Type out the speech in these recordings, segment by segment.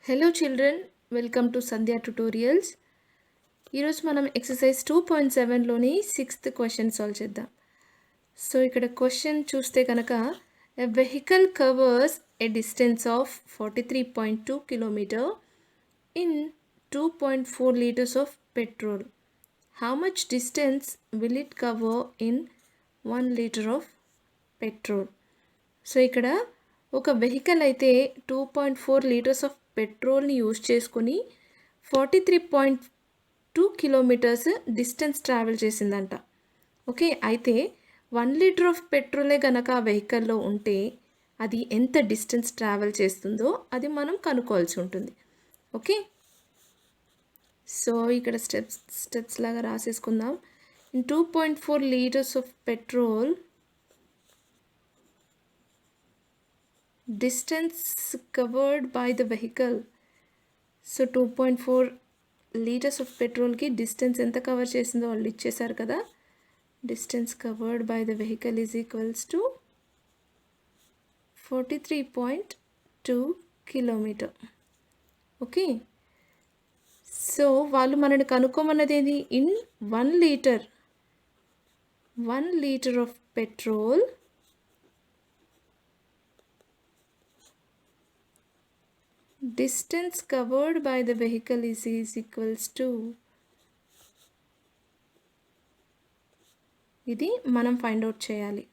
Hello children, welcome to Sandhya Tutorials. ఈరోజు మనం exercise 2.7లోని 6th క్వశ్చన్ సాల్వ్ చేద్దాం. సో ఇక్కడ క్వశ్చన్ చూస్తే కనుక a vehicle covers a distance of 43.2 kilometre in 2.4 liters of petrol. How much distance will it cover in 1 liter of petrol? So ఇక్కడ ఒక vehicle అయితే 2.4 liters ఆఫ్ పెట్రోల్ని యూజ్ చేసుకొని 43.2 kilometres distance travel చేసిందంట. Okay, అయితే 1 liter of పెట్రోలే కనుక ఆ వెహికల్లో ఉంటే అది ఎంత డిస్టెన్స్ ట్రావెల్ చేస్తుందో అది మనం కనుక్కోవాల్సి ఉంటుంది. ఓకే, సో ఇక్కడ స్టెప్స్ లాగా రాసేసుకుందాం. In 2.4 liters of petrol, distance covered by the vehicle. So 2.4 liters of పెట్రోల్కి డిస్టెన్స్ ఎంత కవర్ చేసిందో వాళ్ళు ఇచ్చేసారు కదా. Distance covered by the vehicle is equals to 43.2 kilometre. Okay, so వాళ్ళు మనని కనుక్కోమన్నది ఏంది? In 1 liter of petrol distance covered by the vehicle is equals to, ఇది మనం ఫైండ్ అవుట్ చేయాలి.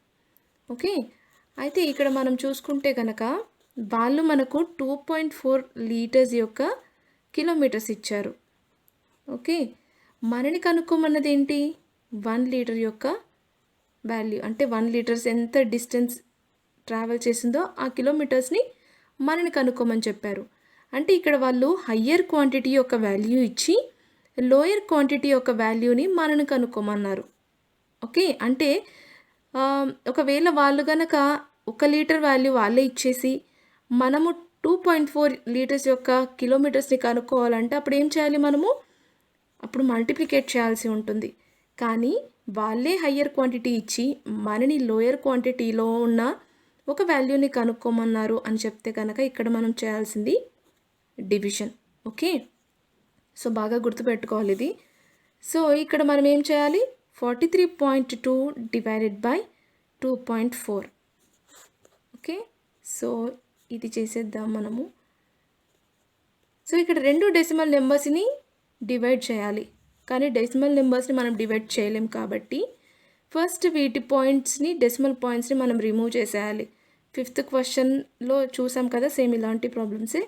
ఓకే, అయితే ఇక్కడ మనం చూసుకుంటే కనుక వాళ్ళు మనకు 2.4 liters యొక్క కిలోమీటర్స్ ఇచ్చారు. ఓకే, మనని కనుక్కోమన్నది ఏంటి? 1 liter యొక్క వాల్యూ, అంటే 1 liters ఎంత డిస్టెన్స్ ట్రావెల్ చేసిందో ఆ కిలోమీటర్స్ని మనని కనుక్కోమని చెప్పారు. అంటే ఇక్కడ వాళ్ళు హయ్యర్ క్వాంటిటీ యొక్క వాల్యూ ఇచ్చి లోయర్ క్వాంటిటీ యొక్క వాల్యూని మనని కనుక్కోమన్నారు. ఓకే, అంటే ఒకవేళ వాళ్ళు కనుక 1 liter వాల్యూ వాళ్ళే ఇచ్చేసి మనము 2.4 liters యొక్క కిలోమీటర్స్ని కనుక్కోవాలంటే అప్పుడు ఏం చేయాలి? మనము అప్పుడు మల్టిప్లికేట్ చేయాల్సి ఉంటుంది. కానీ వాళ్ళే హయ్యర్ క్వాంటిటీ ఇచ్చి మనని లోయర్ క్వాంటిటీలో ఉన్న ఒక వాల్యూని కనుక్కోమన్నారు అని చెప్తే కనుక ఇక్కడ మనం చేయాల్సింది డివిజన్. ఓకే, సో బాగా గుర్తుపెట్టుకోవాలి ఇది. సో ఇక్కడ మనం ఏం చేయాలి? 43.2 డివైడెడ్ బై 2.4. ఓకే, సో ఇది చేసేద్దాం మనము. సో ఇక్కడ 2 డెసిమల్ నెంబర్స్ని డివైడ్ చేయాలి, కానీ డెసిమల్ నెంబర్స్ని మనం డివైడ్ చేయలేం కాబట్టి ఫస్ట్ వీటి పాయింట్స్ని, డెసిమల్ పాయింట్స్ని మనం రిమూవ్ చేసేయాలి. 5th క్వశ్చన్లో చూసాం కదా, సేమ్ ఇలాంటి ప్రాబ్లమ్సే.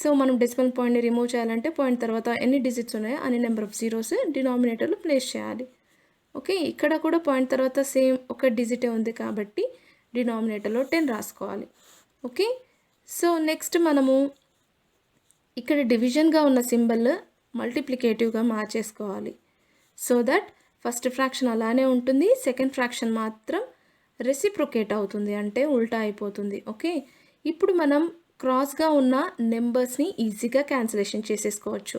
సో మనం డెసిమల్ పాయింట్ని రిమూవ్ చేయాలంటే పాయింట్ తర్వాత ఎన్ని డిజిట్స్ ఉన్నాయో అన్ని నెంబర్ ఆఫ్ జీరోస్ డినామినేటర్లో ప్లేస్ చేయాలి. ఓకే, ఇక్కడ కూడా పాయింట్ తర్వాత సేమ్ ఒక డిజిటే ఉంది కాబట్టి డినామినేటర్లో 10 రాసుకోవాలి. ఓకే, సో నెక్స్ట్ మనము ఇక్కడ డివిజన్గా ఉన్న సింబల్ మల్టిప్లికేటివ్గా మార్చేసుకోవాలి. సో దట్ ఫస్ట్ ఫ్రాక్షన్ అలానే ఉంటుంది, సెకండ్ ఫ్రాక్షన్ మాత్రం రెసిప్రొకేట్ అవుతుంది, అంటే ఉల్టా అయిపోతుంది. ఓకే, ఇప్పుడు మనం క్రాస్గా ఉన్న నెంబర్స్ని ఈజీగా క్యాన్సిలేషన్ చేసేసుకోవచ్చు.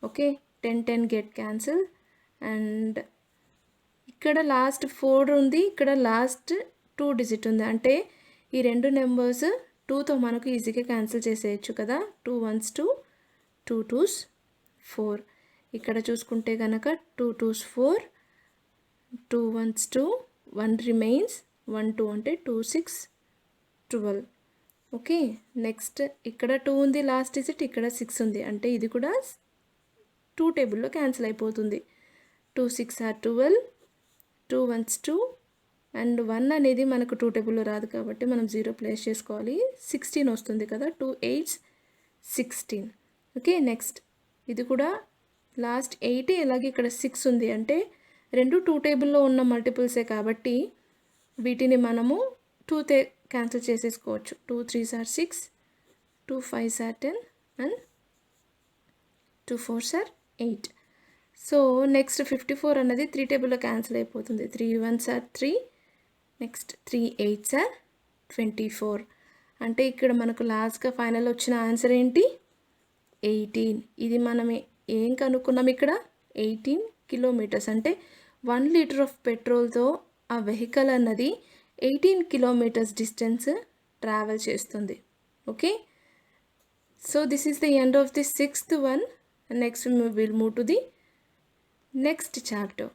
ఓకే, 10 గెట్ క్యాన్సిల్, అండ్ ఇక్కడ లాస్ట్ 4 ఉంది, ఇక్కడ లాస్ట్ 2 డిజిట్ ఉంది, అంటే ఈ 2 నెంబర్స్ 2తో మనకు ఈజీగా క్యాన్సిల్ చేసేయచ్చు కదా. 2 1s 2, 2 2s 4. ఇక్కడ చూసుకుంటే కనుక 2 2s 4, 2 1s 2, 1 రిమైన్స్, 1 2 అంటే 2 6 12. ఓకే, నెక్స్ట్ ఇక్కడ 2 ఉంది లాస్ట్ డిజిట్, ఇక్కడ 6 ఉంది, అంటే ఇది కూడా 2 టేబుల్లో క్యాన్సిల్ అయిపోతుంది. 2 6 are 12, 2 1s 2, అండ్ 1 అనేది మనకు 2 టేబుల్లో రాదు కాబట్టి మనం 0 ప్లేస్ చేసుకోవాలి. 16 వస్తుంది కదా, 2 8s 16. ఓకే, నెక్స్ట్ ఇది కూడా లాస్ట్ 8, అలాగే ఇక్కడ 6 ఉంది, అంటే 2 టేబుల్లో ఉన్న మల్టిపుల్సే కాబట్టి వీటిని మనము 2తో క్యాన్సిల్ చేసేసుకోవచ్చు. 2 3s are 6, 2 5s are 10, and 2 4s are 8. So next 54 అన్నది 3 టేబుల్లో క్యాన్సిల్ అయిపోతుంది. 3 1s are 3, next 3 8s are 24. అంటే ఇక్కడ మనకు లాస్ట్గా ఫైనల్ వచ్చిన ఆన్సర్ ఏంటి? 18. ఇది మనం ఏం కనుక్కున్నాం ఇక్కడ? 18 కిలోమీటర్స్. అంటే 1 liter ఆఫ్ పెట్రోల్తో ఆ వెహికల్ అన్నది 18 kilometers డిస్టెన్స్ ట్రావెల్ చేస్తుంది. Okay, So this is the end of the sixth one. Next we will move to the next chapter.